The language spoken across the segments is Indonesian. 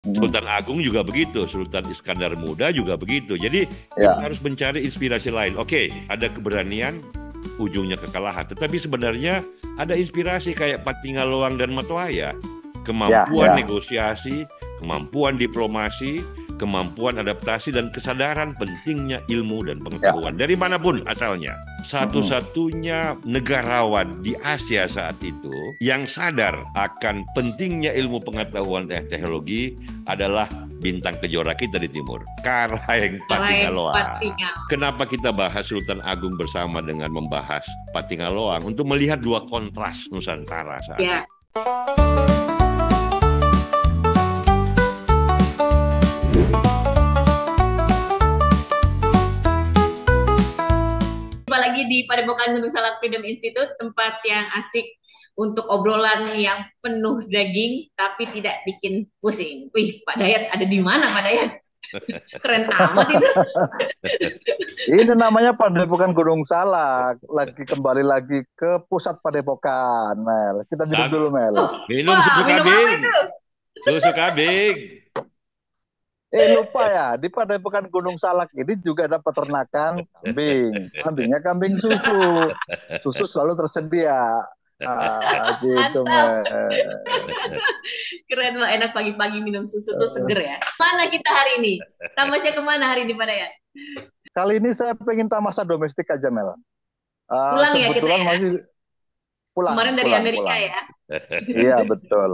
Mm. Sultan Agung juga begitu, Sultan Iskandar Muda juga begitu. Jadi kita Ya, harus mencari inspirasi lain. Oke, ada keberanian, ujungnya kekalahan. Tetapi sebenarnya ada inspirasi kayak Patingaloang dan Matoaya. ya, Kemampuan ya, negosiasi, kemampuan diplomasi, kemampuan adaptasi, dan kesadaran pentingnya ilmu dan ya. pengetahuan. Dari manapun asalnya. Mm-mm. Satu-satunya negarawan di Asia saat itu yang sadar akan pentingnya ilmu pengetahuan dan teknologi adalah bintang kejora kita di timur, Karaeng Karaeng Patingaloa. Patingal. Kenapa kita bahas Sultan Agung bersama dengan membahas Patingaloang? Untuk melihat dua kontras Nusantara saat Ya, itu. apalagi di Padepokan Gunung Salak Freedom Institute, tempat yang asik untuk obrolan yang penuh daging tapi tidak bikin pusing. Wih, Pak Dayat ada di mana, Pak Dayat? Keren amat itu. Ini namanya Padepokan Gunung Salak. Lagi kembali lagi ke pusat Padepokan, Mel. Kita duduk Saat dulu, Mel. minum Wah, susu minum apa kambing, itu? susu kambing. Lupa ya, di Padepokan Gunung Salak ini juga ada peternakan kambing. Kambingnya kambing susu. Susu selalu tersedia. Gitu, Mantap. Mel. Keren, Pak. Enak pagi-pagi minum susu tuh seger ya. Mana kita hari ini? Tamasya kemana hari ini, Pak Dayat? Kali ini saya pengen tamasa domestik aja, Mel. Pulang ya kita Kebetulan ya. masih pulang, Kemarin dari pulang, Amerika pulang. ya. Iya, betul.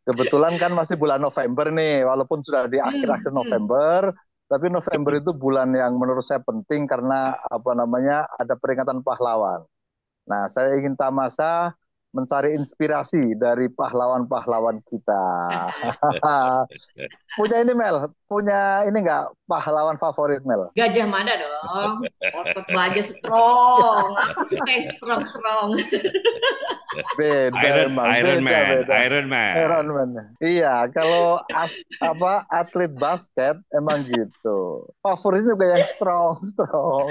Kebetulan kan masih bulan November nih, walaupun sudah di Hmm, akhir-akhir hmm. November, tapi November itu bulan yang menurut saya penting karena apa namanya ada peringatan pahlawan. Nah, saya ingin tamasa mencari inspirasi dari pahlawan-pahlawan kita. Punya ini Mel, punya ini nggak pahlawan favorit Mel? Gajah Mada dong. Otot baja strong. Aku suka yang strong-strong. Beda emang, Iron beda, Man, beda. Iron Man. Iron Man. Iya, kalau atlet basket emang gitu. Favoritnya juga yang strong, strong.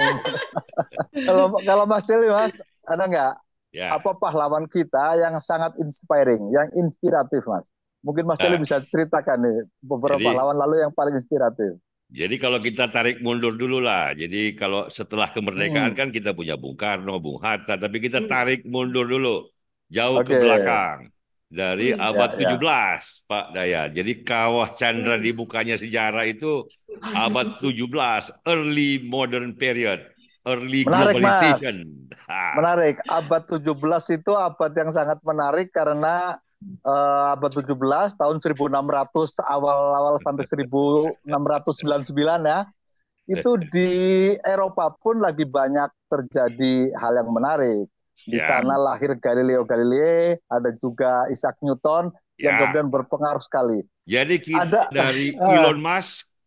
Kalau kalau Mas Celi, Mas, ada nggak apa Ya. pahlawan kita yang sangat inspiring, yang inspiratif, Mas? Mungkin Mas Celi Nah, bisa ceritakan nih beberapa jadi pahlawan lalu yang paling inspiratif. kalau kita tarik mundur dulu lah. Jadi kalau setelah kemerdekaan Hmm, kan kita punya Bung Karno, Bung Hatta, tapi kita Hmm, tarik mundur dulu, jauh ke oke. belakang. Dari abad Ya, tujuh ya. belas, Pak Dayat. Jadi kawah Chandra di hmm. mukanya sejarah itu abad 17, early modern period, early Menarik, globalization. Mas. Ha, Menarik. Abad 17 itu abad yang sangat menarik karena abad 17 tahun 1600 awal-awal sampai 1699 ya. Itu di Eropa pun lagi banyak terjadi hal yang menarik. Di ya, sana lahir Galileo Galilei, ada juga Isaac Newton yang ya. kemudian berpengaruh sekali. Jadi Ada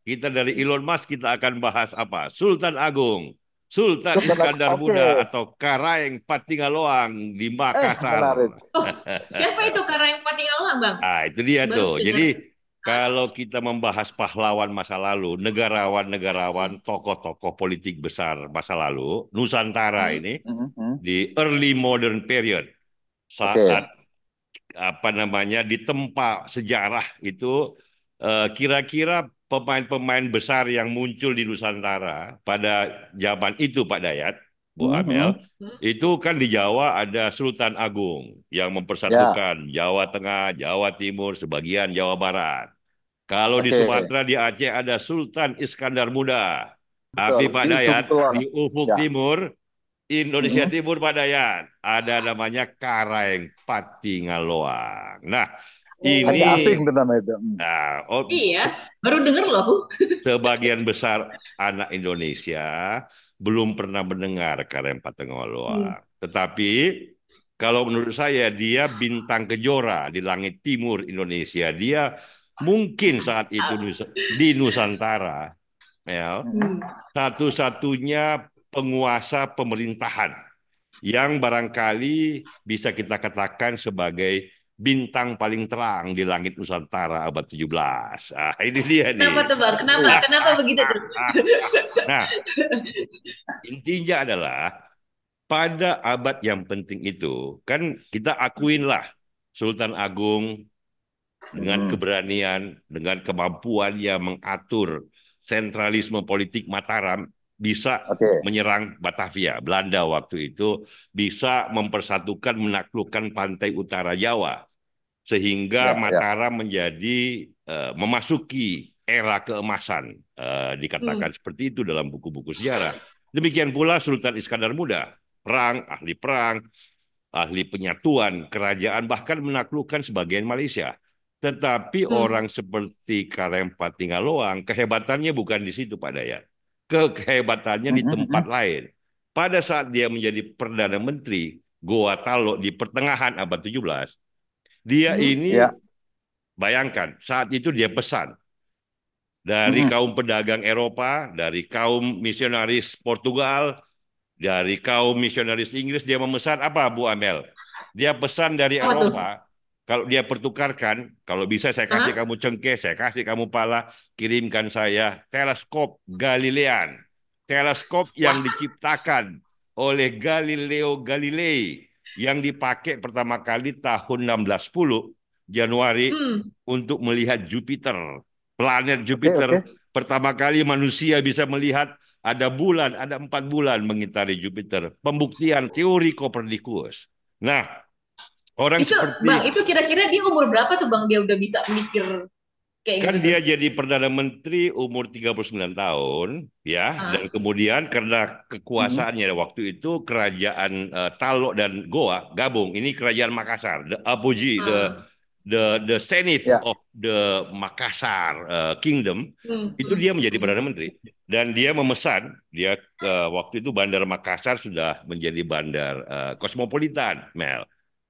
Kita dari Elon Musk kita akan bahas apa? Sultan Agung, Sultan Iskandar oke. Muda atau Karaeng Patingaloang di Makassar. Menarik. Oh, siapa itu karena yang Patinggaluang, Bang? Ah, itu dia Baru tuh. Jadi dengar. Hah? kalau kita membahas pahlawan masa lalu, negarawan-negarawan, Hmm, tokoh-tokoh politik besar masa lalu, Nusantara hmm. ini Mhm, mhm. di early modern period saat Oke. apa namanya ditempa sejarah itu kira-kira pemain-pemain besar yang muncul di Nusantara pada zaman itu Pak Dayat, Bu Amel, Mhm. Hmm. itu kan di Jawa ada Sultan Agung yang Ya, mempersatukan Jawa Tengah, Jawa Timur, sebagian Jawa Barat. Kalau di oke. Sumatera, di Aceh ada Sultan Iskandar Muda. Betul. Tapi Pak Di ujung Dayat, kulon. di ufuk Ya. timur, Indonesia Mhm. Timur Pak Dayat, ada namanya Karaeng Patingaloang. Nah, ini Agak asing tuh nama itu. Iya, baru denger loh aku. sebagian besar anak Indonesia belum pernah mendengar Karaeng Hmm. Patingaloang. Tetapi kalau menurut saya dia bintang kejora di langit timur Indonesia. Dia mungkin saat itu di Nusantara, ya, Mhm. satu-satunya penguasa pemerintahan yang barangkali bisa kita katakan sebagai bintang paling terang di langit Nusantara abad 17. Ah, ini dia Kenapa nih. tuh, Bang? Kenapa? Iya. Kenapa begitu tuh? Nah, intinya adalah pada abad yang penting itu, kan kita akuin lah Sultan Agung dengan keberanian, dengan kemampuannya mengatur sentralisme politik Mataram, bisa Oke. menyerang Batavia. Belanda waktu itu bisa mempersatukan, menaklukkan pantai utara Jawa, sehingga Ya, ya. Mataram menjadi memasuki era keemasan. Dikatakan seperti itu dalam buku-buku sejarah. Demikian pula Sultan Iskandar Muda, perang, ahli penyatuan kerajaan, bahkan menaklukkan sebagian Malaysia. Tetapi Hmm. orang seperti Karem Patingaloang, kehebatannya bukan di situ, Pak Dayat. Kehebatannya di tempat lain. Pada saat dia menjadi Perdana Menteri Goa Talo di pertengahan abad 17, dia ini Ya. bayangkan, saat itu dia pesan dari kaum pedagang Eropa, dari kaum misionaris Portugal, dari kaum misionaris Inggris. Dia memesan apa, Bu Amel? Dia pesan dari Apa tuh? Eropa, kalau dia pertukarkan, kalau bisa saya kasih Hah? kamu cengkeh, saya kasih kamu pala, kirimkan saya teleskop Galilean. Teleskop yang Wah. diciptakan oleh Galileo Galilei, yang dipakai pertama kali tahun 1610 Januari Hmm. untuk melihat Jupiter, planet Oke, oke. Jupiter. Pertama kali manusia bisa melihat ada bulan, ada 4 bulan mengitari Jupiter. Pembuktian teori Kopernikus. Nah, orang Itu, Bang, seperti, itu kira-kira dia umur berapa tuh, Bang? Dia udah bisa mikir kayak kan gitu tuh. dia jadi Perdana Menteri umur 39 tahun, ya, dan Hah? kemudian karena kekuasaannya waktu itu kerajaan Talo dan Goa gabung. Ini kerajaan Makassar, the apogee, Ah. the zenith Ya. of the Makassar Kingdom. Hmm. Itu Hmm. dia menjadi Hmm. Perdana Menteri, dan dia memesan, dia waktu itu Bandar Makassar sudah menjadi bandar kosmopolitan, Mel.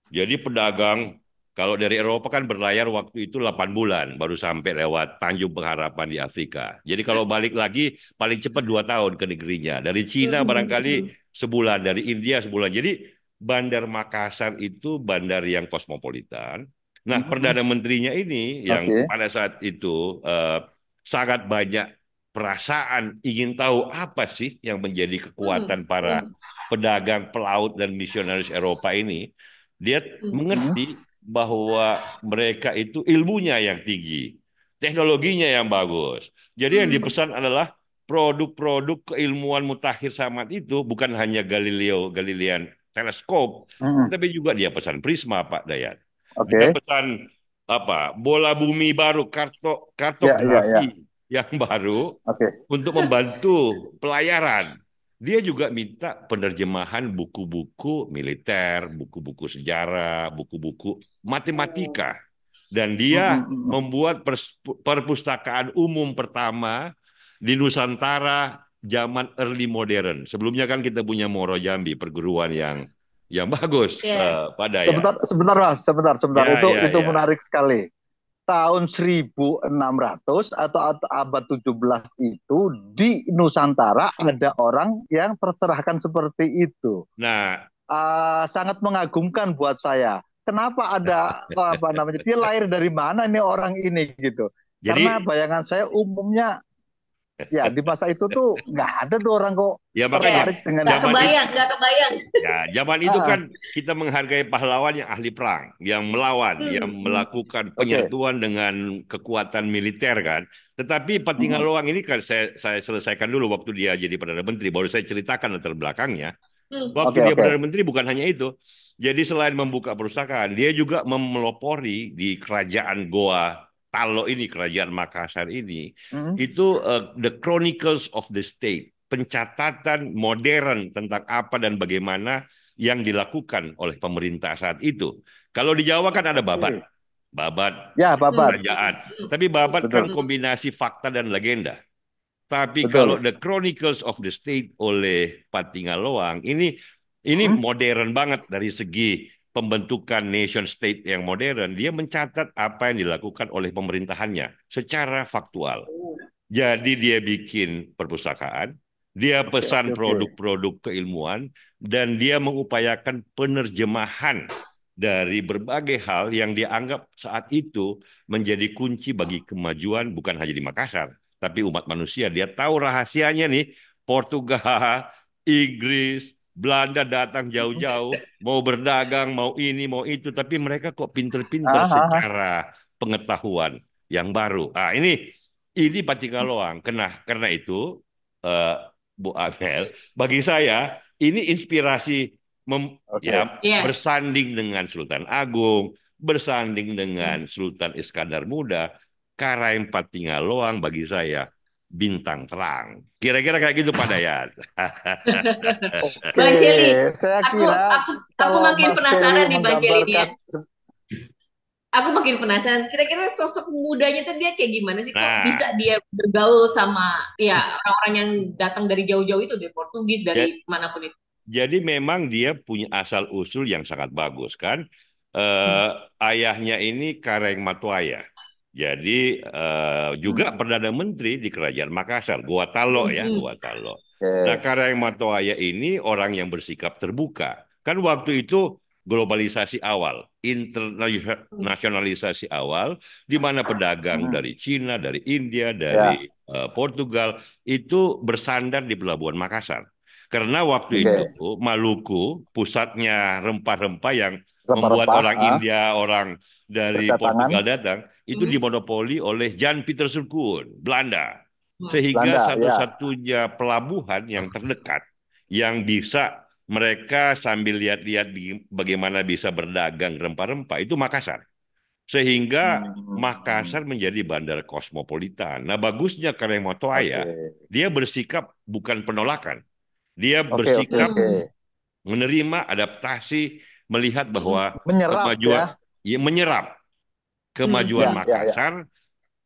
Jadi pedagang kalau dari Eropa kan berlayar waktu itu 8 bulan baru sampai lewat Tanjung Pengharapan di Afrika. Jadi kalau balik lagi paling cepat 2 tahun ke negerinya. Dari Cina Hmm. barangkali sebulan, dari India sebulan. Jadi Bandar Makassar itu bandar yang kosmopolitan. Nah, Perdana Menterinya ini yang Oke. pada saat itu sangat banyak perasaan ingin tahu apa sih yang menjadi Hmm. kekuatan para Hmm. pedagang, pelaut, dan misionaris Eropa ini. Dia mengerti bahwa mereka itu ilmunya yang tinggi, teknologinya yang bagus. Jadi yang Hmm. dipesan adalah produk-produk keilmuan mutakhir Samad itu bukan hanya Galileo Galilean teleskop, tapi juga dia pesan prisma, Pak Dayat. Dia Oke. pesan apa? Bola bumi baru, Ya, ya, ya. kartografi yang baru Oke. untuk membantu pelayaran. Dia juga minta penerjemahan buku-buku militer, buku-buku sejarah, buku-buku matematika. Dan dia membuat perpustakaan umum pertama di Nusantara zaman early modern. Sebelumnya kan kita punya Moro Jambi, perguruan yang bagus, Ya. pada ya. Sebentar, sebentar, Mas. Sebentar, sebentar. Ya, ya, Itu ya. menarik sekali. Tahun 1600 atau abad 17 itu di Nusantara ada orang yang tercerahkan seperti itu. Nah, Sangat mengagumkan buat saya. Kenapa ada apa namanya? Dia lahir dari mana ini orang ini gitu? Karena jadi bayangan saya umumnya ya di masa itu tuh nggak ada tuh orang kok ya makanya Ya. tertarik dengan Nggak zaman itu kebayang, nggak kebayang. Ya, zaman itu ah, kan kita menghargai pahlawan yang ahli perang, yang melawan, yang Hmm. Hmm. melakukan oke. penyatuan dengan kekuatan militer kan. Tetapi Mm, Patinggaluang ini kan saya selesaikan dulu waktu dia jadi Perdana Menteri, baru saya ceritakan latar belakangnya. Hmm. Waktu oke, dia oke. Perdana Menteri bukan hanya itu. Jadi selain membuka perpustakaan, dia juga memelopori di kerajaan Goa Talo ini, kerajaan Makassar ini, Mm, itu The Chronicles of the State, pencatatan modern tentang apa dan bagaimana yang dilakukan oleh pemerintah saat itu. Kalau di Jawa kan ada Babat, oke. Babat Ya, Hmm. babat. kerajaan. Tapi Babat kan Betul, Hmm. kombinasi fakta dan legenda. Tapi kalau betul. The Chronicles of the State oleh Patingaloang ini Mm, modern banget dari segi pembentukan nation state yang modern. Dia mencatat apa yang dilakukan oleh pemerintahannya secara faktual. Jadi dia bikin perpustakaan, dia oke, oke, pesan oke. produk-produk keilmuan, dan dia mengupayakan penerjemahan dari berbagai hal yang dianggap saat itu menjadi kunci bagi kemajuan bukan hanya di Makassar, tapi umat manusia. Dia tahu rahasianya nih, Portugal, Inggris, Belanda datang jauh-jauh, mau berdagang, mau ini, mau itu, tapi mereka kok pinter-pinter Ah, ah, ah. secara pengetahuan yang baru. Ini Patingaloang. Karena itu, eh, Bu Amel, bagi saya ini inspirasi Oke. Iya. bersanding dengan Sultan Agung, bersanding dengan Sultan Iskandar Muda. Karaeng Patingaloang bagi saya bintang terang. Kira-kira kayak gitu Pak Dayat. Oke, Bang Celi, saya aku kira aku aku kalau makin Mas Kelly penasaran nih Bang Celi nih ya. menggambarkan, Aku makin penasaran, kira-kira sosok mudanya tuh dia kayak gimana sih? Kok bisa Nah, dia bergaul sama ya orang-orang yang datang dari jauh-jauh itu, dari Portugis, ya- dari manapun itu. jadi memang dia punya asal usul yang sangat bagus kan. Hmm. Eh, Ayahnya ini Kareng Matuaya. Jadi juga hmm, Perdana Menteri di Kerajaan Makassar, Gua Talo ya, Hmm. Gua Talo. Nah, oke, Kareng Matuaya ini orang yang bersikap terbuka. Kan waktu itu globalisasi awal, Hmm. internasionalisasi awal, di mana pedagang hmm, dari Cina, dari India, ya, dari Portugal itu bersandar di Pelabuhan Makassar. Karena waktu itu oke, Maluku pusatnya rempah-rempah yang membuat rempah-rempah, orang India, orang dari berdatangan Portugal datang, itu Hmm. dimonopoli oleh Jan Pieter Surkoen, Belanda. Wah. Sehingga Belanda, ya, satu-satunya pelabuhan yang terdekat yang bisa mereka sambil lihat-lihat bagaimana bisa berdagang rempah-rempah itu Makassar. Sehingga hmm, Makassar menjadi bandar kosmopolitan. Nah, bagusnya Kareng oke, Motoaya, dia bersikap bukan penolakan. Dia oke, oke, bersikap oke, Hmm. menerima adaptasi, melihat bahwa menyerap kemajuan, ya, ya, menyerap Hmm. kemajuan ya, ya, ya, Makassar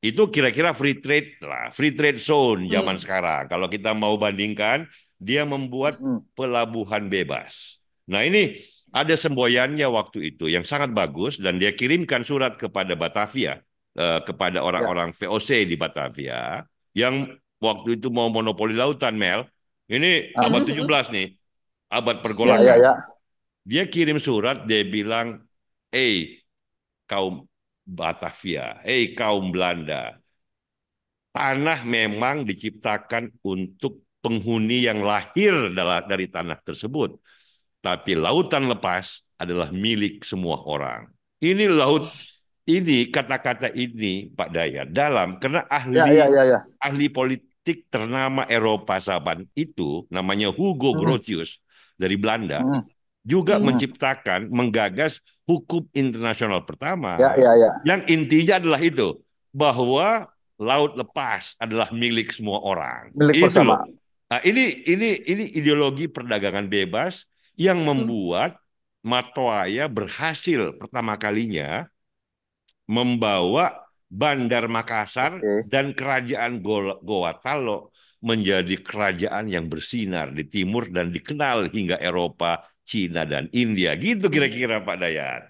itu kira-kira free trade lah, free trade zone zaman Hmm. sekarang. Kalau kita mau bandingkan, dia membuat hmm, pelabuhan bebas. Nah, ini ada semboyannya waktu itu yang sangat bagus dan dia kirimkan surat kepada Batavia, kepada ya, orang-orang VOC di Batavia yang waktu itu mau monopoli lautan, Mel. Ini ah, abad Hmm. 17 nih, abad ya, ya, pergolakan. ya, Dia kirim surat, dia bilang, kaum Batavia, kaum Belanda, tanah memang diciptakan untuk penghuni yang lahir dari tanah tersebut, tapi lautan lepas adalah milik semua orang. Ini laut, ini kata-kata ini Pak Dayat dalam karena ya, ya, ahli ya, ya, ahli politik ternama Eropa zaman itu namanya Hugo hmm, Grotius dari Belanda hmm, juga Hmm. hmm, menciptakan, menggagas hukum internasional ya, pertama ya, ya, yang intinya adalah itu, bahwa laut lepas adalah milik semua orang. milik Itu loh. bersama, Nah, ini ideologi perdagangan bebas yang Hmm. membuat Matoaya berhasil pertama kalinya membawa Bandar Makassar oke, dan Kerajaan Goa Talo menjadi kerajaan yang bersinar di timur dan dikenal hingga Eropa, Cina, dan India. Gitu kira-kira Pak Dayat.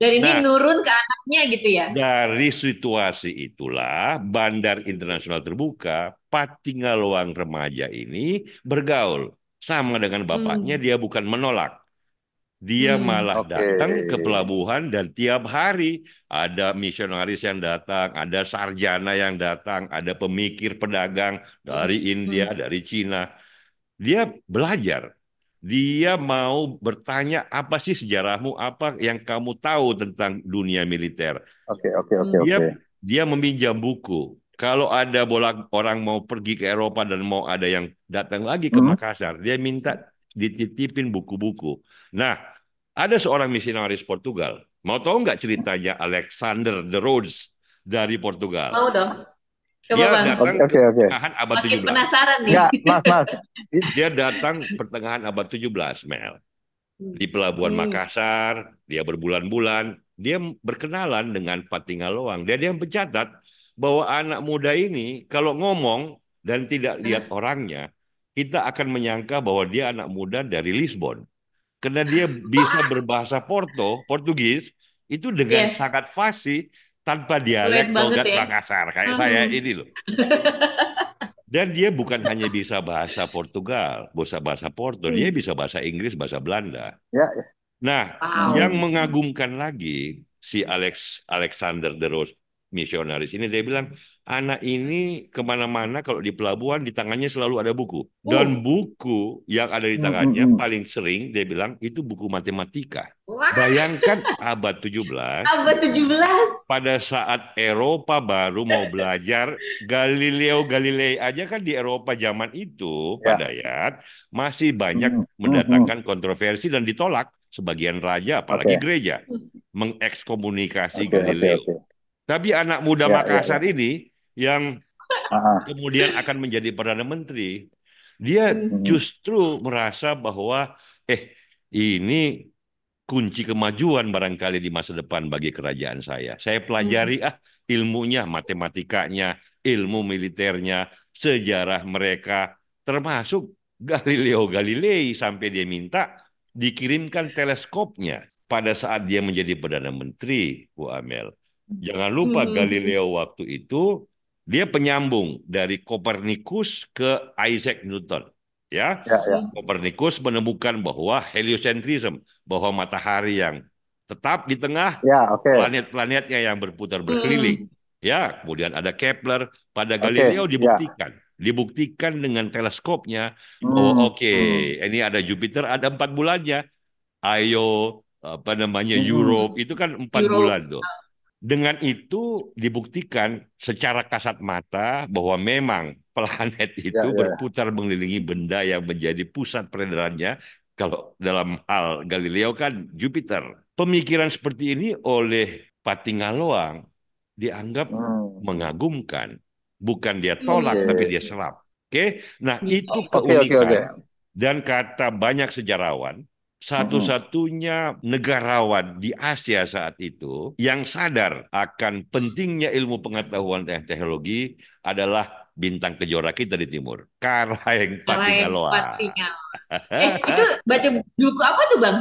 Dan ini Nah, nurun ke anaknya gitu ya. dari situasi itulah Bandar Internasional Terbuka Patingaloang remaja ini bergaul. Sama dengan bapaknya, Hmm. dia bukan menolak. Dia Hmm. malah oke, datang ke pelabuhan dan tiap hari ada misionaris yang datang, ada sarjana yang datang, ada pemikir pedagang dari Hmm. India, dari Cina. Dia belajar. Dia mau bertanya apa sih sejarahmu, apa yang kamu tahu tentang dunia militer. oke, oke, oke, Hmm. Dia oke, dia meminjam buku. Kalau ada orang mau pergi ke Eropa dan mau ada yang datang lagi ke hmm, Makassar, dia minta dititipin buku-buku. Nah, ada seorang misionaris Portugal. Mau tahu nggak ceritanya Alexander de Rhodes dari Portugal? Mau dong. Coba Dia Bang. datang oke, ke oke, oke, pertengahan abad Makin 17. penasaran nih. enggak, mas, Dia datang pertengahan abad 17, Mel. Di Pelabuhan Hmm. Makassar, dia berbulan-bulan, dia berkenalan dengan Patingaloang. Dan dia mencatat bahwa anak muda ini kalau ngomong dan tidak lihat Nah. orangnya, kita akan menyangka bahwa dia anak muda dari Lisbon. Karena dia bisa berbahasa Portugis, itu dengan Iya, sangat fasih, tanpa fluid dialek banget logat ya. Makassar. Kayak saya Hmm. ini loh. Dan dia bukan hanya bisa bahasa Portugal, bahasa Porto, dia Hmm. bisa bahasa Inggris, bahasa Belanda. ya, ya, Nah, yang Wow. hmm, mengagumkan lagi si Alexander de Rhodes. misionaris ini, dia bilang anak ini kemana-mana kalau di pelabuhan di tangannya selalu ada buku. Dan buku yang ada di tangannya paling sering dia bilang itu buku matematika. Wah, Bayangkan abad 17, abad 17. pada saat Eropa baru mau belajar, Galileo Galilei aja kan di Eropa zaman itu, Pak Ya. Dayat, masih banyak mendatangkan kontroversi dan ditolak sebagian raja, apalagi gereja, mengekskomunikasi Galileo. Tapi anak muda Makassar ini yang kemudian akan menjadi Perdana Menteri, dia justru merasa bahwa ini kunci kemajuan barangkali di masa depan bagi kerajaan saya. Saya pelajari ilmunya, matematikanya, ilmu militernya, sejarah mereka, termasuk Galileo Galilei sampai dia minta dikirimkan teleskopnya pada saat dia menjadi Perdana Menteri, Bu Amel. Jangan lupa Galileo waktu itu dia penyambung dari Kopernikus ke Isaac Newton. Ya, Kopernikus menemukan bahwa heliocentrism, bahwa matahari yang tetap di tengah, planet-planetnya yang berputar berkeliling. Ya, kemudian ada Kepler, pada Galileo dibuktikan dengan teleskopnya bahwa ini ada Jupiter, ada 4 bulannya. Ayo, Europe itu kan 4 bulan tuh. Dengan itu dibuktikan secara kasat mata bahwa memang planet itu berputar mengelilingi benda yang menjadi pusat peredarannya. Kalau dalam hal Galileo kan Jupiter. Pemikiran seperti ini oleh Patingaloang dianggap mengagumkan. Bukan dia tolak, tapi dia serap. Nah itu keunikan. Dan kata banyak sejarawan, satu-satunya negarawan di Asia saat itu yang sadar akan pentingnya ilmu pengetahuan dan teknologi adalah bintang kejora kita di timur, Karaeng Patingaloa. Itu baca buku apa tuh, Bang?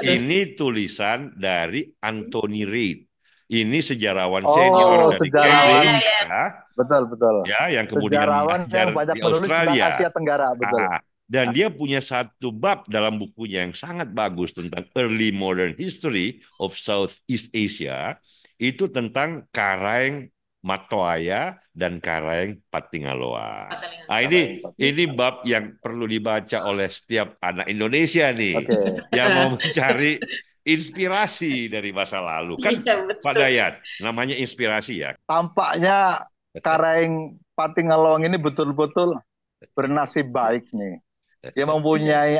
Ini tulisan dari Anthony Reid. Ini sejarawan senior dari Cambridge, betul. Ya, yang kemudian sejarawan yang banyak di menulis tentang Australia. Asia Tenggara, betul. Dan dia punya satu bab dalam bukunya yang sangat bagus tentang early modern history of Southeast Asia, itu tentang Karaeng Matoaya dan Karaeng Patingaloa. Ini bab yang perlu dibaca oleh setiap anak Indonesia nih, yang mau mencari inspirasi dari masa lalu. Kan Pak Dayat, namanya inspirasi ya. Tampaknya Karaeng Patingaloang ini betul-betul bernasib baik nih. Dia mempunyai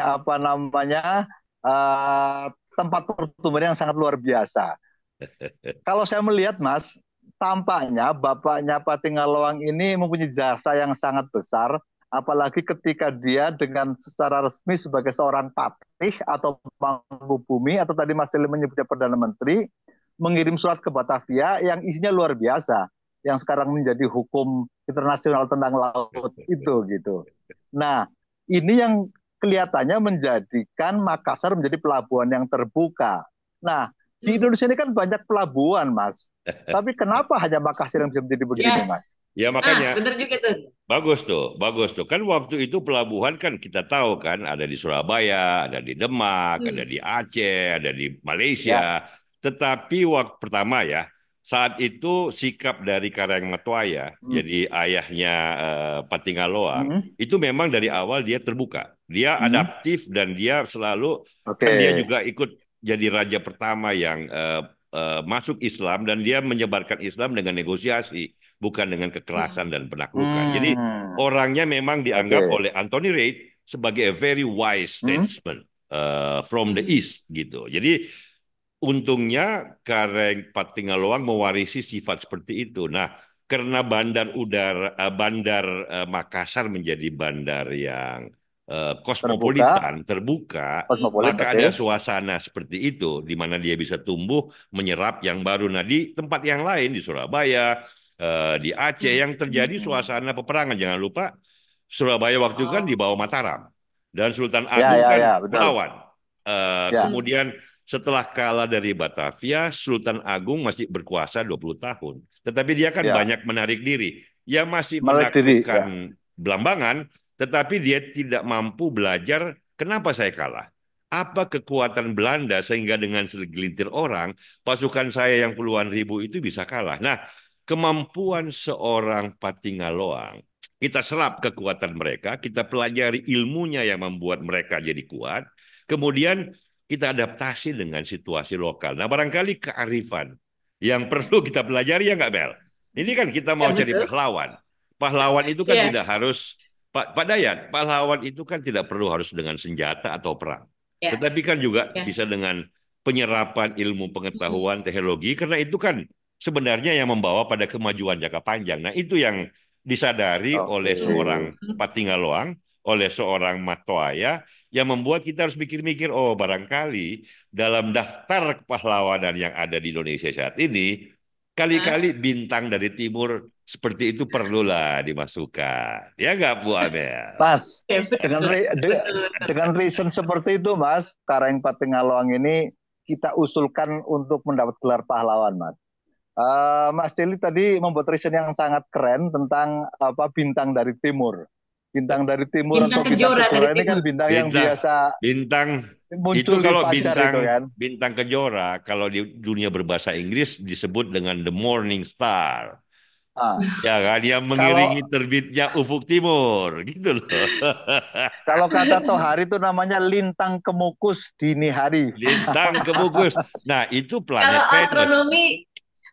tempat pertumbuhan yang sangat luar biasa. Kalau saya melihat, Mas, tampaknya bapaknya Patingaloang ini mempunyai jasa yang sangat besar, apalagi ketika dia dengan secara resmi sebagai seorang patih atau Mangkubumi, atau tadi Mas Deli menyebutnya Perdana Menteri, mengirim surat ke Batavia yang isinya luar biasa, yang sekarang menjadi hukum internasional tentang laut itu gitu. Nah, ini yang kelihatannya menjadikan Makassar menjadi pelabuhan yang terbuka. Nah, di Indonesia ini kan banyak pelabuhan, Mas. Tapi kenapa hanya Makassar yang bisa menjadi begini, Mas? Ya makanya, benar juga tuh. Bagus tuh. Kan waktu itu pelabuhan kan kita tahu kan ada di Surabaya, ada di Demak, ada di Aceh, ada di Malaysia. Tetapi waktu pertama ya, saat itu sikap dari Karaeng Matoaya, jadi ayahnya Patingaloang, itu memang dari awal dia terbuka. Dia adaptif dan dia selalu, kan dia juga ikut jadi raja pertama yang masuk Islam, dan dia menyebarkan Islam dengan negosiasi, bukan dengan kekerasan dan penaklukan. Jadi orangnya memang dianggap oleh Anthony Reid sebagai a very wise statesman from the East gitu. Jadi untungnya Karaeng Patingaloang mewarisi sifat seperti itu. Nah, karena bandar Makassar menjadi bandar yang kosmopolitan, terbuka, maka ada suasana seperti itu di mana dia bisa tumbuh menyerap yang baru. Nah, di tempat yang lain di Surabaya, di Aceh yang terjadi suasana peperangan. Jangan lupa Surabaya waktu itu kan di bawah Mataram dan Sultan Agung melawan. Kemudian setelah kalah dari Batavia, Sultan Agung masih berkuasa 20 tahun. Tetapi dia kan banyak menarik diri. Dia masih menaklukkan Belambangan, tetapi dia tidak mampu belajar kenapa saya kalah. apa kekuatan Belanda sehingga dengan segelintir orang, pasukan saya yang puluhan ribu itu bisa kalah. Nah, kemampuan seorang Patingaloang, kita serap kekuatan mereka, kita pelajari ilmunya yang membuat mereka jadi kuat, kemudian kita adaptasi dengan situasi lokal. Nah, barangkali kearifan yang perlu kita pelajari ya nggak, Bel? Ini kan kita Ya mau cari betul. pahlawan. Pahlawan itu kan Ya, tidak harus, Pak Dayat, pahlawan itu kan tidak perlu harus dengan senjata atau perang. ya, Tetapi kan juga ya. bisa dengan penyerapan ilmu Mm-mm. pengetahuan teknologi, karena itu kan sebenarnya yang membawa pada kemajuan jangka panjang. Nah, itu yang disadari oleh seorang Oke. Patingaloang, oleh seorang Matoaya, yang membuat kita harus mikir-mikir, oh barangkali dalam daftar kepahlawanan yang ada di Indonesia saat ini, Hah? kali-kali bintang dari timur seperti itu perlulah dimasukkan. Ya nggak, Bu Amel? Mas, Ya dengan betul, betul, betul. dengan reason seperti itu, Mas, Karang Patingaloang ini kita usulkan untuk mendapat gelar pahlawan, Mas. Mas Deli tadi membuat reason yang sangat keren tentang apa bintang dari timur. Bintang dari timur Bintang atau bintang Kejora dari kejora ini kan timur. bintang yang Bintang, biasa bintang itu muncul di kalau fajar bintang itu kan. bintang kejora kalau di dunia berbahasa Inggris disebut dengan the morning star. Ah, Ya kan, yang kalau mengiringi terbitnya ufuk timur, gitu loh. kalau kata Tohari itu namanya lintang kemukus dini hari. Lintang kemukus. Nah, itu planet Kalau Venus. astronomi,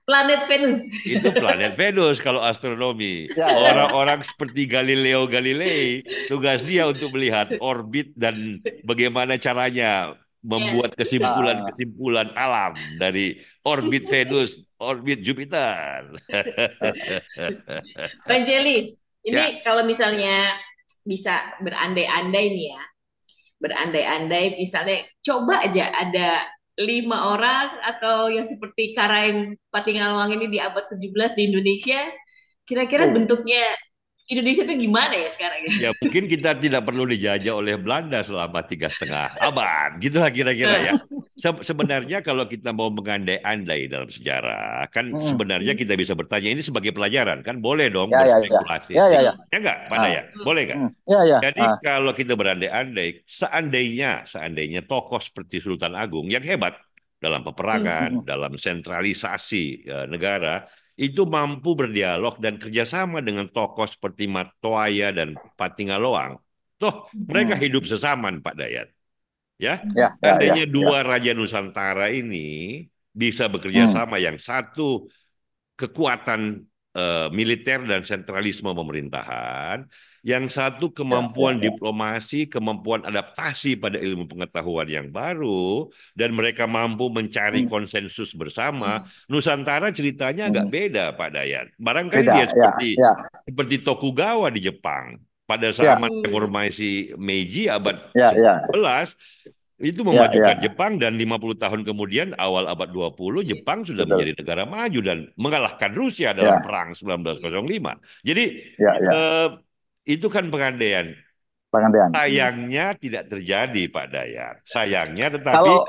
planet Venus. Itu planet Venus kalau astronomi. Ya, ya, ya. Orang-orang seperti Galileo Galilei, tugas dia untuk melihat orbit dan bagaimana caranya Ya. membuat Ah, kesimpulan-kesimpulan alam dari orbit Venus, orbit Jupiter. ah. Bang Jelly, Ya, ini kalau misalnya bisa berandai-andai nih ya, berandai-andai misalnya coba aja ada 5 orang atau yang seperti Karaeng Patinggalwang ini di abad 17 di Indonesia, kira-kira Oh, bentuknya Indonesia itu gimana ya sekarang ya? ya mungkin kita tidak perlu dijajah oleh Belanda selama 3,5 abad, gitulah kira-kira ya. Sebenarnya kalau kita mau mengandai-andai dalam sejarah, kan mm, sebenarnya kita bisa bertanya ini sebagai pelajaran, kan boleh dong ya, ya, ya, berspekulasi ya, ya, sedikit. ya. Ya enggak, Pak Ah, Dayat? Boleh nggak? ya, ya. Jadi Ah, kalau kita berandai-andai, seandainya tokoh seperti Sultan Agung yang hebat dalam peperangan, mm, dalam sentralisasi negara, itu mampu berdialog dan kerjasama dengan tokoh seperti Matoaya dan Patingaloang. Toh mereka mm. hidup sesaman, Pak Dayat. Ya, Ya, ya, ya, seandainya ya. dua Raja Nusantara ini bisa bekerja Mm, sama, yang satu kekuatan militer dan sentralisme pemerintahan, yang satu ya, ya, kemampuan ya. diplomasi, kemampuan adaptasi pada ilmu pengetahuan yang baru, dan mereka mampu mencari Mm, konsensus bersama. Nusantara ceritanya agak mm. beda, Pak Dayat. Barangkali Beda, dia ya, seperti ya, seperti Tokugawa di Jepang. Pada ya, zaman reformasi Meiji abad ya, ya, 11, itu ya, memajukan ya, Jepang, dan 50 tahun kemudian awal abad 20 Jepang sudah betul. menjadi negara maju dan mengalahkan Rusia dalam Ya, perang 1905. Jadi ya, ya. eh, itu kan pengandaian. Pengantian. Sayangnya tidak terjadi, Pak Dayat. Sayangnya, tetapi Kalau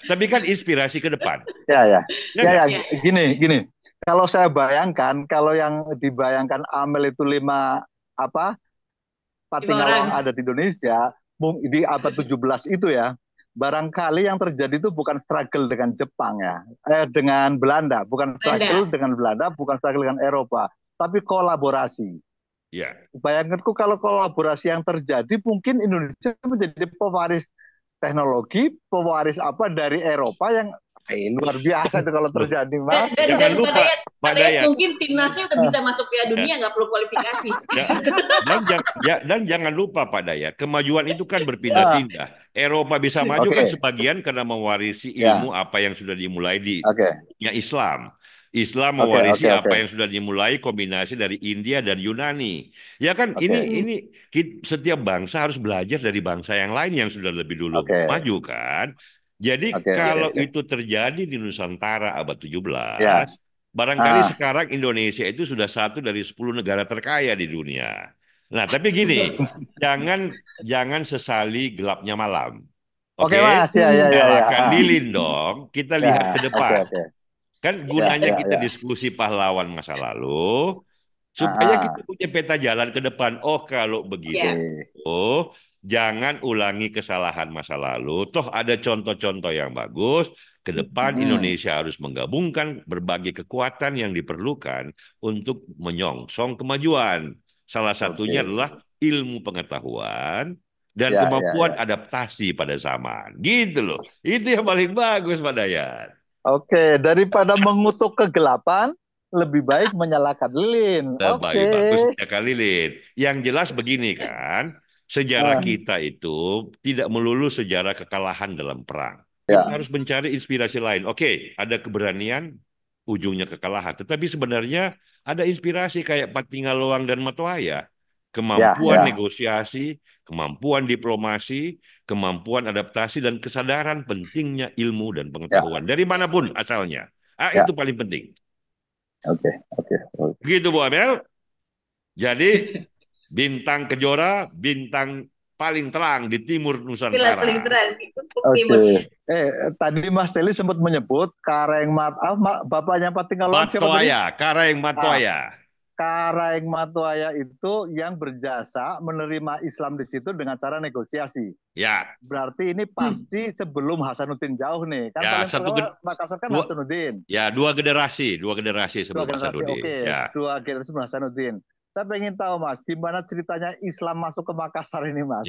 tapi kan inspirasi ke depan. ya, ya, Ya ya, enggak? ya, Ya, gini. Kalau saya bayangkan, kalau yang dibayangkan Amel itu lima apa 5 Patinggalawang orang. ada di Indonesia di abad 17 itu ya, barangkali yang terjadi itu bukan struggle dengan Jepang ya, dengan Belanda, bukan struggle Anda. dengan Belanda, bukan struggle dengan Eropa, tapi kolaborasi. Ya. Bayanganku kalau kolaborasi yang terjadi, mungkin Indonesia menjadi pewaris teknologi, pewaris apa dari Eropa yang luar biasa itu kalau Loh, terjadi, Dan, Mas. dan, jangan dan Pak lupa, Dayat, Pak Pak Dayat Dayat. mungkin timnasnya udah Ah, bisa masuk Piala Ya, Dunia, nggak perlu kualifikasi. ya. Dan jangan lupa, Pak Dayat, kemajuan itu kan ah, berpindah-pindah. Eropa bisa maju kan oke, sebagian karena mewarisi ilmu ya, apa yang sudah dimulai di oke, dunia Islam. Islam oke, mewarisi oke, oke, apa yang sudah dimulai kombinasi dari India dan Yunani. Ya kan, oke, setiap bangsa harus belajar dari bangsa yang lain yang sudah lebih dulu oke, maju kan. Jadi oke, oke, kalau oke, itu terjadi di Nusantara abad ya, 17, barangkali ah, sekarang Indonesia itu sudah satu dari 10 negara terkaya di dunia. Nah, tapi gini, jangan jangan sesali gelapnya malam. oke, Oke? Mas, ya, ya, ya, ya, Nyalakan ah, lilin dong. Kita ya, lihat ke oke, depan. oke, Kan ya, gunanya ya, kita ya, diskusi pahlawan masa lalu, Supaya Ah, kita punya peta jalan ke depan. Oh, kalau begitu, oke. Ya. oh, jangan ulangi kesalahan masa lalu. Toh ada contoh-contoh yang bagus. Ke depan Hmm, Indonesia harus menggabungkan berbagai kekuatan yang diperlukan untuk menyongsong kemajuan. Salah oke. satunya adalah ilmu pengetahuan dan Ya, ya, kemampuan ya. adaptasi pada zaman. Gitu loh. Itu yang paling bagus, Pak Dayat. Oke, daripada mengutuk kegelapan, lebih baik menyalakan lilin. Baik, Oke. bagus ya Kak Lilin. Yang jelas begini kan, sejarah Ah, kita itu tidak melulu sejarah kekalahan dalam perang. Kita ya, harus mencari inspirasi lain. Oke, ada keberanian, ujungnya kekalahan. Tetapi sebenarnya ada inspirasi kayak Patinggaluang dan Matoaya. ya, Kemampuan ya, negosiasi, kemampuan diplomasi, kemampuan adaptasi, dan kesadaran pentingnya ilmu dan ya, pengetahuan. Dari manapun asalnya. Ah, ya. itu paling penting. Oke, oke, oke. Begitu Bu Amel. Jadi bintang kejora, bintang paling terang di timur Itulah paling Nusantara. terang di Ufuk Oke. Timur. Tadi Mas Celi sempat menyebut bapaknya Patinggaluan siapa tadi? Matoaya, Kareng Ah, Matoaya. Karaeng Matuaya itu yang berjasa menerima Islam di situ dengan cara negosiasi. Ya, Berarti ini pasti sebelum Hasanuddin jauh nih. Kan ya paling satu pertama Makassar kan dua Hasanuddin. dua generasi Dua sebelum generasi, Hasanuddin. oke. Ya, Dua generasi sebelum Hasanuddin. Saya pengen tahu Mas, gimana ceritanya Islam masuk ke Makassar ini Mas?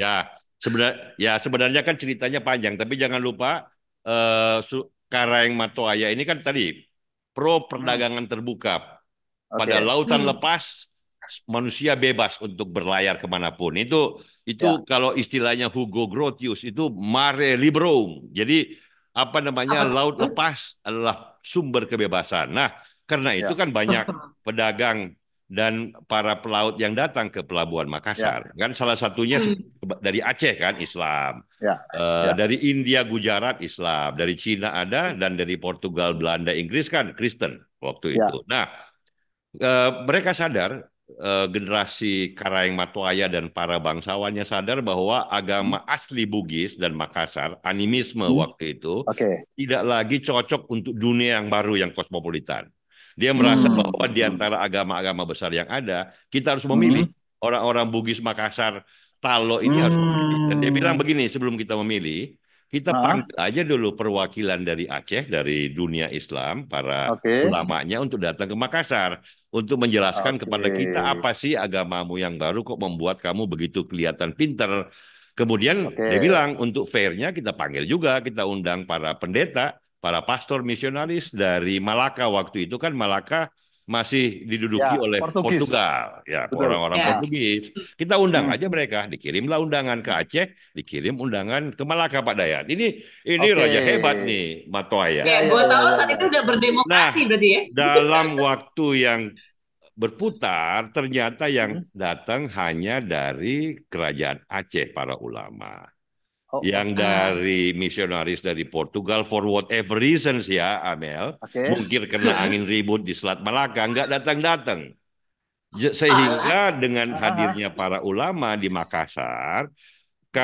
sebenarnya kan ceritanya panjang, tapi jangan lupa Kareng Matoaya ini kan tadi pro Hmm, perdagangan terbuka. Pada oke. lautan Hmm. lepas manusia bebas untuk berlayar kemanapun. Itu Ya, kalau istilahnya Hugo Grotius itu mare liberum. Jadi apa namanya Apa laut tuh? lepas adalah sumber kebebasan. Nah, karena itu ya, kan banyak pedagang dan para pelaut yang datang ke Pelabuhan ya, Makassar. Kan salah satunya Hmm. dari Aceh kan Islam. ya, ya. Dari India, Gujarat, Islam. Dari Cina ada, dan dari Portugal, Belanda, Inggris kan Kristen waktu Ya. itu. Nah, mereka sadar, generasi Karaeng Matoaya dan para bangsawannya sadar bahwa Hmm, agama asli Bugis dan Makassar, animisme hmm, waktu itu, oke. tidak lagi cocok untuk dunia yang baru yang kosmopolitan. Dia merasa Hmm, bahwa di antara agama-agama besar yang ada, kita harus memilih. hmm, Orang-orang Bugis Makassar Talo ini harus memilih. Dan dia bilang hmm. begini, sebelum kita memilih, kita Ah, panggil aja dulu perwakilan dari Aceh, dari dunia Islam, para oke, ulamanya untuk datang ke Makassar untuk menjelaskan oke, kepada kita apa sih agamamu yang baru kok membuat kamu begitu kelihatan pinter. Kemudian oke. dia bilang untuk fairnya kita panggil juga, kita undang para pendeta, para pastor misionaris dari Malaka waktu itu kan Malaka masih diduduki Ya, oleh Portugis, Portugal, ya betul. orang-orang Ya. Ah, Portugis. Kita undang hmm, aja mereka, dikirimlah undangan ke Aceh, dikirim undangan ke Malaka Pak Dayat. Ini oke. raja hebat nih, Ya, Ya, Matoaya. ya, gue ya, tahu ya, saat ya, itu ya. udah Nah, berdemokrasi berarti ya. dalam waktu yang berputar, ternyata yang Hmm. datang hanya dari kerajaan Aceh para ulama. Oh, Yang oh, Ah. dari misionaris dari Portugal, for whatever reasons ya, Amel, oke. mungkin kena angin ribut di Selat Malaka, nggak datang-datang. Alah. Sehingga dengan Ah, ah, hadirnya para ulama di Makassar,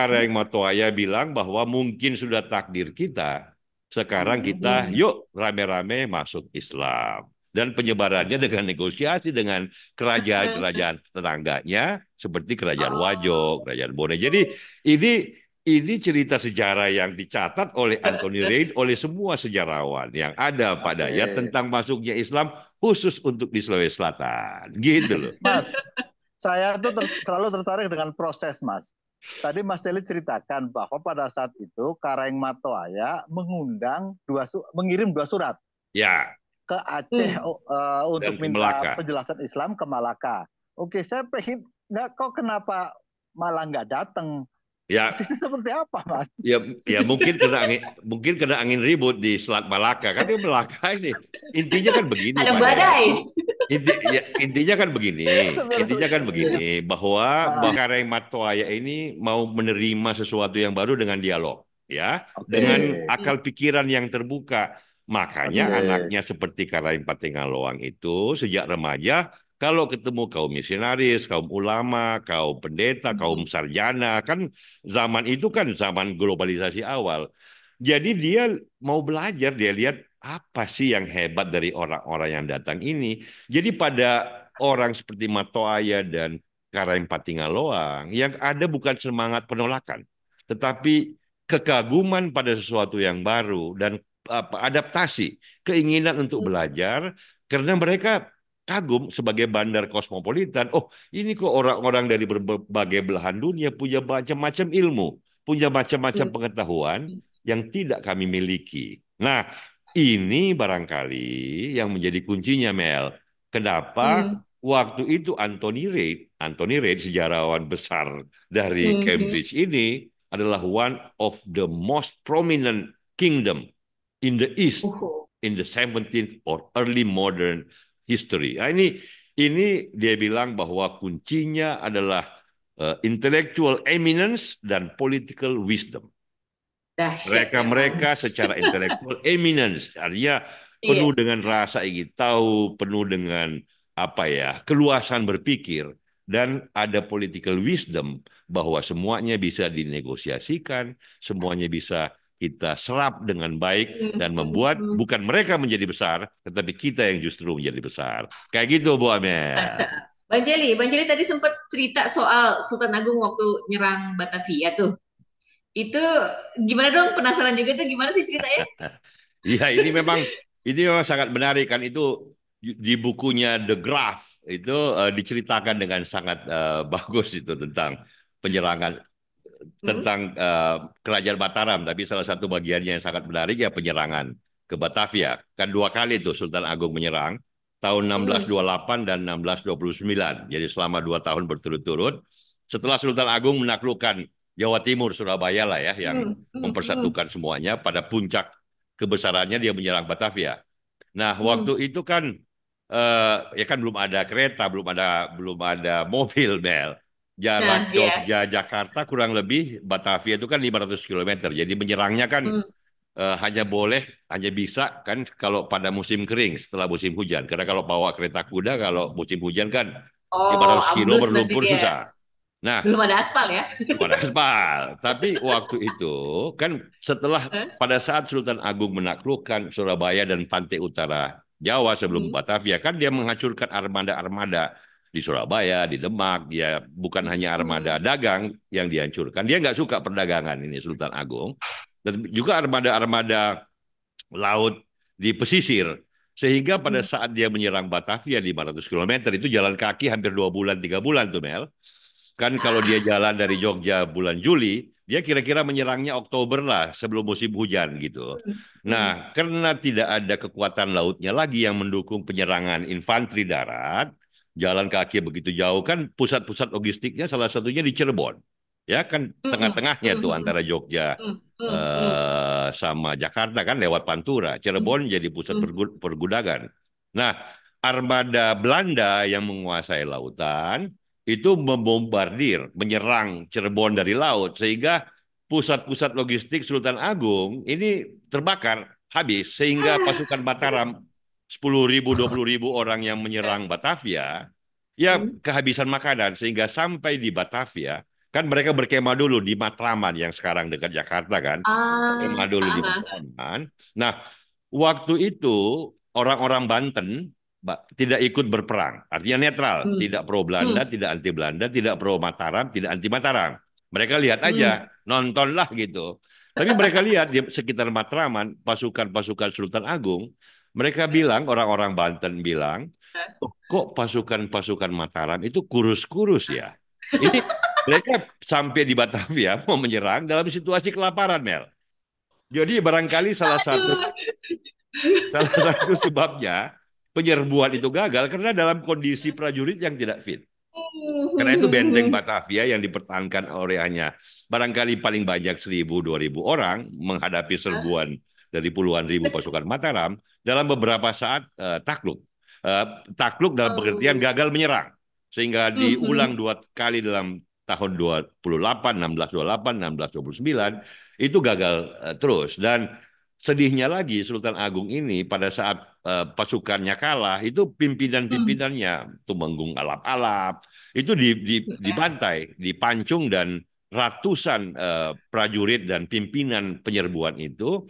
hmm, Kareng Matoaya bilang bahwa mungkin sudah takdir kita. Sekarang hmm, kita Hmm. yuk rame-rame masuk Islam. Dan penyebarannya dengan negosiasi dengan kerajaan-kerajaan tetangganya seperti Kerajaan Wajo, Oh. Kerajaan Bone. Jadi ini ini cerita sejarah yang dicatat oleh Anthony Reid, oleh semua sejarawan yang ada Pak oke. Dayat tentang masuknya Islam khusus untuk di Sulawesi Selatan. Gitu loh. Mas, saya tuh selalu tertarik dengan proses, Mas. Tadi Mas Deli ceritakan bahwa pada saat itu Kareng Matoaya mengirim dua surat Ya, ke Aceh Hmm. dan untuk ke minta Melaka. penjelasan Islam ke Malaka. Oke, saya pengen nggak kok kenapa malah nggak datang? Ya, Posisi seperti apa, Mas? ya, ya mungkin kena angin ribut di Selat Malaka kan dia Malaka ini. Intinya kan begini Ada Pak Dayat. badai. Intinya kan begini bahwa Ah, Kareng Matoaya ini mau menerima sesuatu yang baru dengan dialog, ya, oke, dengan Hmm. akal pikiran yang terbuka. Makanya oke. anaknya seperti Kareng Patengaloang itu sejak remaja kalau ketemu kaum misionaris, kaum ulama, kaum pendeta, kaum Hmm. sarjana, kan zaman itu kan zaman globalisasi awal. Jadi dia mau belajar, dia lihat apa sih yang hebat dari orang-orang yang datang ini. Jadi pada orang seperti Matoaya dan Karaeng Patingaloang yang ada bukan semangat penolakan, tetapi kekaguman pada sesuatu yang baru dan adaptasi, keinginan untuk belajar karena mereka kagum sebagai bandar kosmopolitan. Oh, ini kok orang-orang dari berbagai belahan dunia punya macam-macam ilmu, punya macam-macam Hmm. pengetahuan yang tidak kami miliki. Nah, ini barangkali yang menjadi kuncinya, Mel. Kenapa Hmm. waktu itu Anthony Reid sejarawan besar dari Hmm. Cambridge ini adalah one of the most prominent kingdom in the East Uh. in the 17th or early modern history. Nah, ini dia bilang bahwa kuncinya adalah intellectual eminence dan political wisdom. Dahsyat memang. Mereka secara intelektual eminence, artinya penuh Iya. dengan rasa ingin tahu, penuh dengan keluasan berpikir, dan ada political wisdom bahwa semuanya bisa dinegosiasikan, semuanya bisa kita serap dengan baik dan Hmm. membuat Hmm. bukan mereka menjadi besar, tetapi kita yang justru menjadi besar. Kayak gitu, Bu Amel. Mantap. Bang Jeli tadi sempat cerita soal Sultan Agung waktu nyerang Batavia tuh. Itu gimana dong? Penasaran juga tuh gimana sih ceritanya? Ya, ini memang sangat menarik kan itu di bukunya The Graph itu diceritakan dengan sangat bagus itu tentang penyerangan Hmm? tentang Kerajaan Mataram, tapi salah satu bagiannya yang sangat menarik ya penyerangan ke Batavia. Kan dua kali tuh Sultan Agung menyerang tahun Hmm. 1628 dan 1629. Jadi selama 2 tahun berturut-turut. Setelah Sultan Agung menaklukkan Jawa Timur, Surabaya lah ya, yang Hmm. Hmm. Hmm. mempersatukan semuanya, pada puncak kebesarannya dia menyerang Batavia. Nah, Hmm. waktu itu kan ya kan belum ada kereta, belum ada mobil, Mel. Jarak Nah, ya. Jogja Jakarta kurang lebih Batavia itu kan 500 kilometer. Jadi menyerangnya kan Hmm. hanya bisa kan kalau pada musim kering setelah musim hujan. Karena kalau bawa kereta kuda kalau musim hujan kan Oh, 500 kilo ambles nanti berlumpur dia. susah. Nah, Belum ada aspal ya? belum ada aspal. Tapi waktu itu kan setelah Hah? pada saat Sultan Agung menaklukkan Surabaya dan pantai utara Jawa sebelum Hmm. Batavia, kan dia menghancurkan armada-armada di Surabaya, di Demak. Ya bukan hanya armada Hmm. dagang yang dihancurkan. Dia nggak suka perdagangan ini Sultan Agung. Dan juga armada-armada laut di pesisir. Sehingga pada Hmm. saat dia menyerang Batavia 500 kilometer itu jalan kaki hampir 2 bulan, 3 bulan tuh Mel. Kan kalau dia jalan dari Jogja bulan Juli, dia kira-kira menyerangnya Oktober lah sebelum musim hujan gitu. Hmm. Hmm. Nah, karena tidak ada kekuatan lautnya lagi yang mendukung penyerangan infanteri darat, jalan kaki begitu jauh kan pusat-pusat logistiknya salah satunya di Cirebon. Ya kan Hmm. tengah-tengahnya Hmm. tuh Hmm. antara Jogja Hmm. Hmm. Hmm. sama Jakarta kan lewat Pantura. Hmm. Cirebon jadi pusat Hmm. pergudangan. Nah, armada Belanda yang menguasai lautan itu membombardir, menyerang Cirebon dari laut, sehingga pusat-pusat logistik Sultan Agung ini terbakar, habis, sehingga pasukan Mataram 10.000, 20.000 orang yang menyerang Batavia, ya Hmm. kehabisan makanan, sehingga sampai di Batavia, kan mereka berkemah dulu di Matraman yang sekarang dekat Jakarta kan, berkemah Ah, dulu di ah, ah. Matraman. Nah, waktu itu orang-orang Banten tidak ikut berperang, artinya netral, Hmm. tidak pro Hmm. Belanda, tidak anti Belanda, tidak pro Mataram, tidak anti Mataram. Mereka lihat Hmm. aja, nontonlah gitu. Tapi mereka lihat di sekitar Matraman, pasukan-pasukan Sultan Agung, mereka bilang, orang-orang Banten bilang, "Oh, kok pasukan-pasukan Mataram itu kurus-kurus ya? Ini mereka sampai di Batavia mau menyerang dalam situasi kelaparan, Mel. Jadi barangkali salah satu Aduh. salah satu sebabnya penyerbuan itu gagal karena dalam kondisi prajurit yang tidak fit. Karena itu benteng Hmm. Batavia yang dipertahankan oleh hanya barangkali paling banyak 1.000 2.000 orang menghadapi serbuan dari puluhan ribu pasukan Mataram dalam beberapa saat takluk. Takluk dalam pengertian Oh. gagal menyerang. Sehingga Hmm. diulang 2 kali dalam tahun 28, 1628, 1629 itu gagal terus. Dan sedihnya lagi Sultan Agung ini pada saat pasukannya kalah itu Hmm. pimpinan-pimpinannya Tumenggung Alap-Alap itu Ya. dibantai, dipancung dan ratusan prajurit dan pimpinan penyerbuan itu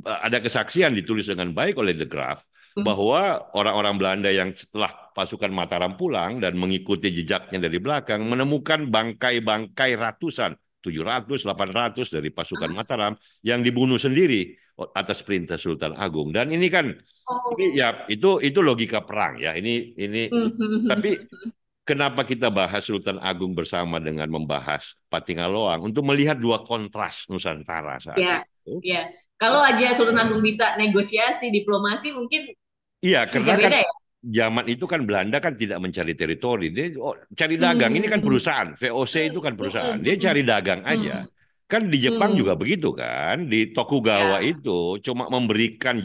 ada kesaksian ditulis dengan baik oleh De Graaf bahwa orang-orang Belanda yang setelah pasukan Mataram pulang dan mengikuti jejaknya dari belakang menemukan bangkai-bangkai ratusan, 700, 800 dari pasukan Ah, Mataram yang dibunuh sendiri atas perintah Sultan Agung. Dan ini kan ini oh. ya itu logika perang ya. Ini tapi kenapa kita bahas Sultan Agung bersama dengan membahas Patingaloang untuk melihat dua kontras Nusantara saat Ya, itu. ya. Kalau aja Sultan Agung bisa negosiasi, diplomasi, mungkin Iya, bisa karena kan beda ya. zaman itu kan Belanda kan tidak mencari teritori, dia cari dagang. Ini kan Hmm. perusahaan, VOC itu kan perusahaan, dia Hmm. cari dagang aja. Hmm. Kan di Jepang Hmm. juga begitu kan, di Tokugawa Ya. itu cuma memberikan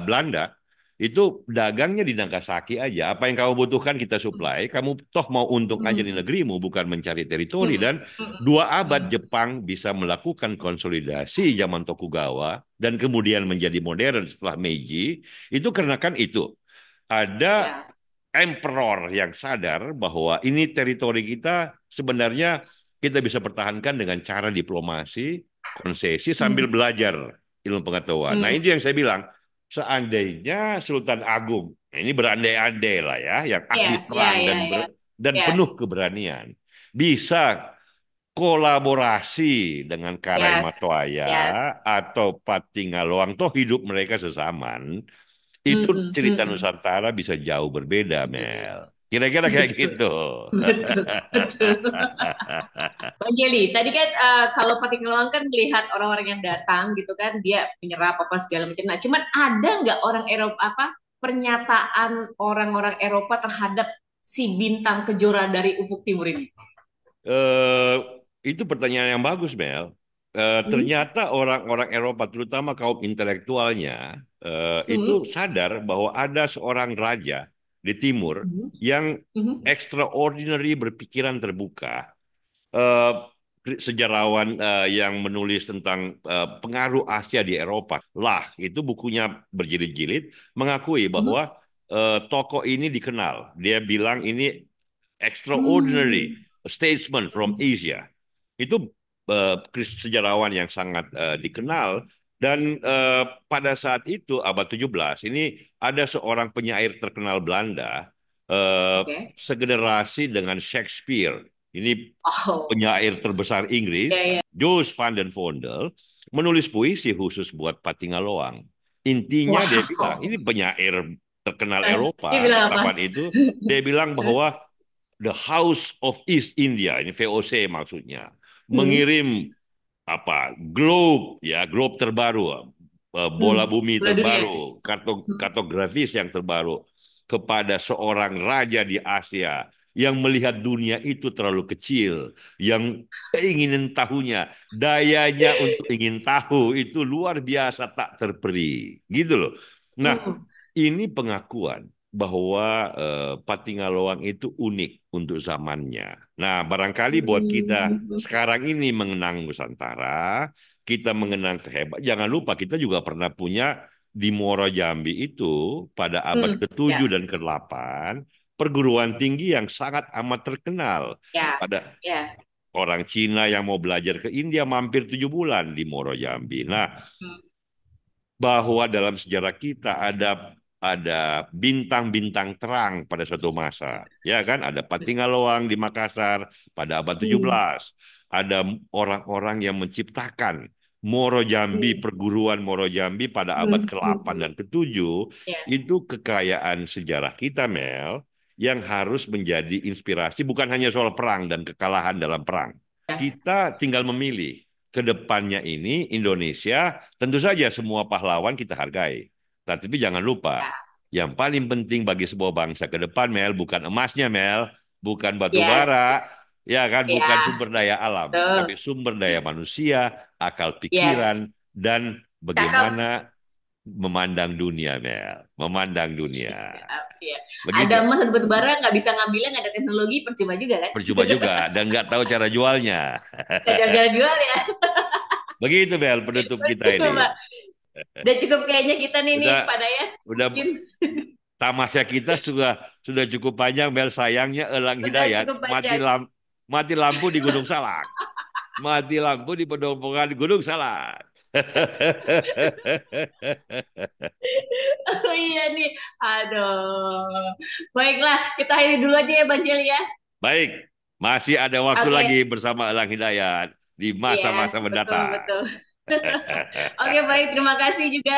Belanda itu dagangnya di Nagasaki aja. Apa yang kamu butuhkan kita supply, kamu toh mau untung aja di Hmm. negerimu, bukan mencari teritori. Hmm. Dan Hmm. 2 abad Hmm. Jepang bisa melakukan konsolidasi zaman Tokugawa dan kemudian menjadi modern setelah Meiji. Itu karena kan itu ada Ya. emperor yang sadar bahwa ini teritori kita sebenarnya kita bisa pertahankan dengan cara diplomasi, konsesi sambil Hmm. belajar ilmu pengetahuan. Nah, Hmm. itu yang saya bilang, seandainya Sultan Agung, nah ini berandai-andai lah ya, yang ahli Ya, ya, perang ya, ya, dan ya. penuh keberanian, bisa kolaborasi dengan Karai Yes, Matoaya yes. atau Patingaloang, toh hidup mereka sesaman, itu Hmm. cerita Hmm. Nusantara bisa jauh berbeda, Bisa Mel. beda. Kira-kira kayak Betul, gitu. betul, betul. Bang Jeli, tadi kan kalau Patikelawang kan melihat orang-orang yang datang gitu kan, dia menyerap apa segala macam. Nah, cuman ada nggak orang Eropa apa pernyataan orang-orang Eropa terhadap si bintang kejora dari ufuk timur ini? eh itu pertanyaan yang bagus, Mel. Hmm? Ternyata orang-orang Eropa, terutama kaum intelektualnya, itu Hmm? sadar bahwa ada seorang raja di timur Hmm? yang Hmm? extraordinary berpikiran terbuka. eh, Sejarawan yang menulis tentang pengaruh Asia di Eropa, lah itu bukunya berjilid-jilid mengakui Hmm? bahwa tokoh ini dikenal. Dia bilang ini extraordinary Hmm. statesman from Asia. Itu sejarawan yang sangat dikenal. Dan pada saat itu abad 17 ini ada seorang penyair terkenal Belanda Oke. segenerasi dengan Shakespeare. Ini Oh, penyair terbesar ya, Inggris, ya. Jules Van den Vondel, menulis puisi khusus buat Patingaloang. Intinya dia bilang, Wow. ini penyair terkenal Dia Eropa bilang apa? zaman itu, dia bilang bahwa the House of East India, ini VOC maksudnya, Hmm. mengirim apa globe ya globe terbaru, Hmm. bola bumi Bola dunia. terbaru, Hmm. kartografis yang terbaru kepada seorang raja di Asia yang melihat dunia itu terlalu kecil, yang ingin tahunya, dayanya untuk ingin tahu itu luar biasa tak terperi, gitu loh. Nah, Hmm. ini pengakuan bahwa Patingaloang itu unik untuk zamannya. Nah, barangkali buat kita Hmm. sekarang ini mengenang Nusantara, kita mengenang kehebatan. Jangan lupa kita juga pernah punya di Muaro Jambi itu pada abad Hmm. ke-7 Ya, dan ke-8 perguruan tinggi yang sangat amat terkenal. ya, Pada ya. orang Cina yang mau belajar ke India mampir 7 bulan di Muaro Jambi. Nah, Hmm. bahwa dalam sejarah kita ada bintang-bintang terang pada suatu masa. Ya kan, ada Patingaloang di Makassar pada abad Hmm. 17. Ada orang-orang yang menciptakan Moro Jambi, Hmm. perguruan Moro Jambi pada abad Hmm. ke-8 Hmm. dan ke-7. Ya, Itu kekayaan sejarah kita, Mel, yang harus menjadi inspirasi bukan hanya soal perang dan kekalahan dalam perang. Kita tinggal memilih ke depannya ini Indonesia, tentu saja semua pahlawan kita hargai. Tapi jangan lupa, ya. yang paling penting bagi sebuah bangsa ke depan, Mel, bukan emasnya, Mel, bukan batu Yes. bara, ya kan, bukan Ya, sumber daya alam, betul. tapi sumber daya manusia, akal Yes. pikiran, dan Cakep. bagaimana memandang dunia, Mel. Memandang dunia. Siap, siap. Ada Begitu. emas, ada batu bara, nggak bisa ngambilnya, nggak ada teknologi, percuma juga kan? Percuma juga, dan nggak tahu cara jualnya. Nggak jalan-jalan jual ya. Begitu, Mel, penutup kita Cukup, ini. Pak. Udah cukup kayaknya kita nih, Udah, Pak Dayat. udah Mungkin tamasya kita sudah cukup panjang, Bel. Sayangnya Elang udah Hidayat cukup panjang. mati lampu di Gunung Salak. Mati lampu di Pedofongan Gunung Salak. Oh iya nih, aduh. Baiklah, kita akhiri dulu aja ya Bang Jeli ya. Baik, masih ada waktu lagi Oke, bersama Elang Hidayat di yes, masa-masa betul mendatang. betul. Oke, baik. Terima kasih juga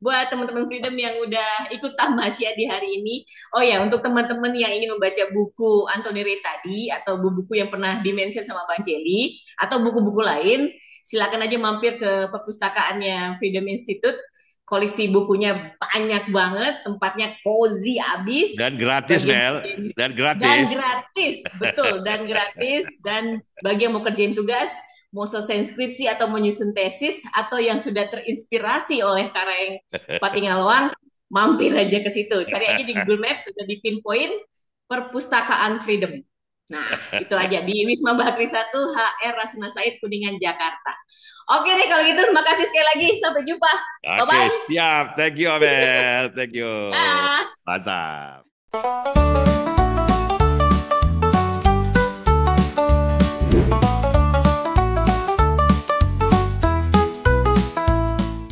buat teman-teman Freedom yang udah ikut tamasya di hari ini. Oh ya, untuk teman-teman yang ingin membaca buku Anthony Reid tadi atau buku yang pernah di-mention sama Bang Jelly atau buku-buku lain, silakan aja mampir ke perpustakaannya Freedom Institute. Koleksi bukunya banyak banget, tempatnya cozy abis. Dan gratis, Bagi yang mau Mel. kerjain Dan dan gratis. gratis, betul, dan gratis, dan bagi yang mau kerjain tugas, mau selesai skripsi atau menyusun tesis atau yang sudah terinspirasi oleh Karang Patingaloang, mampir aja ke situ. Cari aja di Google Maps sudah di pinpoint Perpustakaan Freedom. Nah, itu aja di Wisma Bakri 1 HR Rasuna Said Kuningan Jakarta. Oke deh kalau gitu, terima kasih sekali lagi. Sampai jumpa. Bye Oke, bye. siap. Thank you, Abel. Thank you. Dah. Mantap.